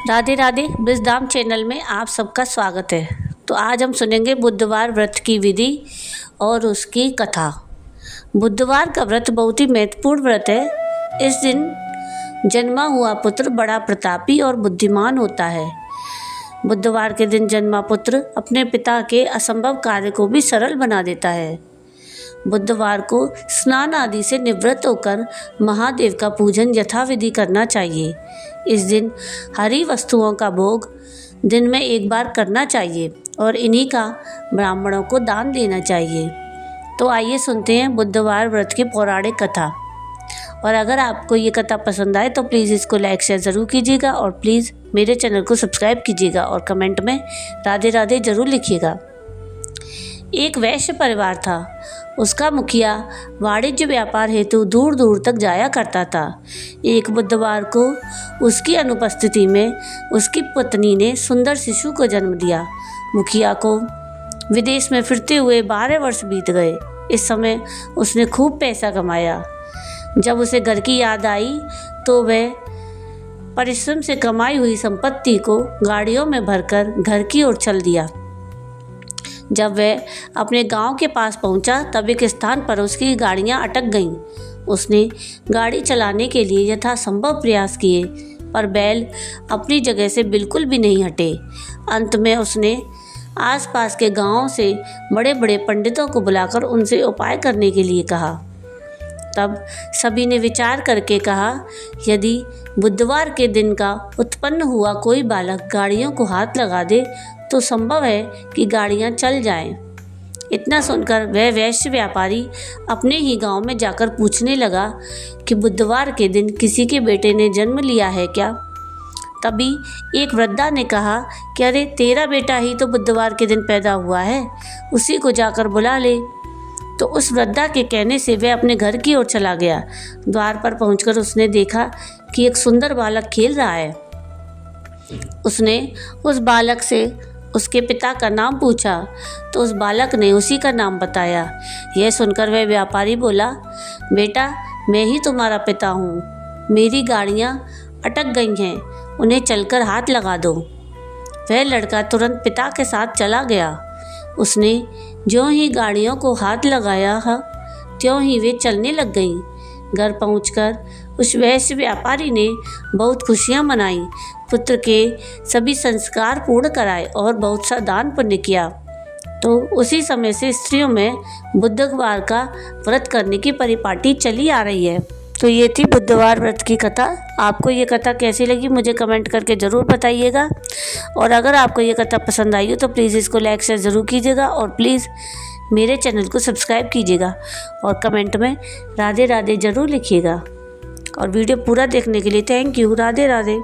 Radhe Radhe. Brajdham channel में आप सबका स्वागत है। तो आज हम सुनेंगे बुधवार व्रत की विधि और उसकी कथा। बुधवार का व्रत बहुत ही महत्वपूर्ण व्रत है। इस दिन जन्मा हुआ पुत्र बड़ा प्रतापी और बुद्धिमान होता है। बुधवार के दिन जन्मा पुत्र अपने पिता के असंभव कार्य को भी सरल बना देता है। बुधवार को स्नान आदि से निवृत्त होकर महादेव का पूजन यथाविधि करना चाहिए। इस दिन हरी वस्तुओं का भोग दिन में एक बार करना चाहिए और इन्हीं का ब्राह्मणों को दान देना चाहिए। तो आइए सुनते हैं बुधवार व्रत की पौराणिक कथा। और अगर आपको ये कथा पसंद आए तो प्लीज़ इसको लाइक शेयर ज़रूर कीजिएगा और प्लीज़ मेरे चैनल को सब्सक्राइब कीजिएगा और कमेंट में राधे राधे ज़रूर लिखिएगा। एक वैश्य परिवार था। उसका मुखिया वाणिज्य व्यापार हेतु दूर दूर तक जाया करता था। एक बुधवार को उसकी अनुपस्थिति में उसकी पत्नी ने सुंदर शिशु को जन्म दिया। मुखिया को विदेश में फिरते हुए 12 वर्ष बीत गए। इस समय उसने खूब पैसा कमाया। जब उसे घर की याद आई तो वह परिश्रम से कमाई हुई संपत्ति को गाड़ियों में भरकर घर की ओर चल दिया। जब वह अपने गांव के पास पहुंचा तब एक स्थान पर उसकी गाड़ियां अटक गईं। उसने गाड़ी चलाने के लिए यथासंभव प्रयास किए पर बैल अपनी जगह से बिल्कुल भी नहीं हटे। अंत में उसने आसपास के गांवों से बड़े बड़े पंडितों को बुलाकर उनसे उपाय करने के लिए कहा। तब सभी ने विचार करके कहा, यदि बुधवार के दिन का उत्पन्न हुआ कोई बालक गाड़ियों को हाथ लगा दे तो संभव है कि गाड़ियां चल जाएं। इतना सुनकर वह वैश्य व्यापारी अपने ही गांव में जाकर पूछने लगा कि बुधवार के दिन किसी के बेटे ने जन्म लिया है क्या। तभी एक वृद्धा ने कहा कि अरे तेरा बेटा ही तो बुधवार के दिन पैदा हुआ है, उसी को जाकर बुला ले। तो उस वृद्धा के कहने से वह अपने घर की ओर चला गया। द्वार पर पहुंचकर उसने देखा कि एक सुंदर बालक खेल रहा है। उसने उस बालक से उसके पिता का नाम पूछा तो उस बालक ने उसी का नाम बताया। यह सुनकर वह व्यापारी बोला, बेटा मैं ही तुम्हारा पिता हूँ। मेरी गाड़ियाँ अटक गई हैं, उन्हें चलकर हाथ लगा दो। वह लड़का तुरंत पिता के साथ चला गया। उसने ज्यों ही गाड़ियों को हाथ लगाया त्यों ही वे चलने लग गईं। घर पहुंचकर उस वैश्य व्यापारी ने बहुत खुशियां मनाई, पुत्र के सभी संस्कार पूर्ण कराए और बहुत सा दान पुण्य किया। तो उसी समय से स्त्रियों में बुधवार का व्रत करने की परिपाटी चली आ रही है। तो ये थी बुधवार व्रत की कथा। आपको ये कथा कैसी लगी मुझे कमेंट करके ज़रूर बताइएगा। और अगर आपको ये कथा पसंद आई हो तो प्लीज़ इसको लाइक शेयर ज़रूर कीजिएगा और प्लीज़ मेरे चैनल को सब्सक्राइब कीजिएगा और कमेंट में राधे राधे ज़रूर लिखिएगा। और वीडियो पूरा देखने के लिए थैंक यू। राधे राधे।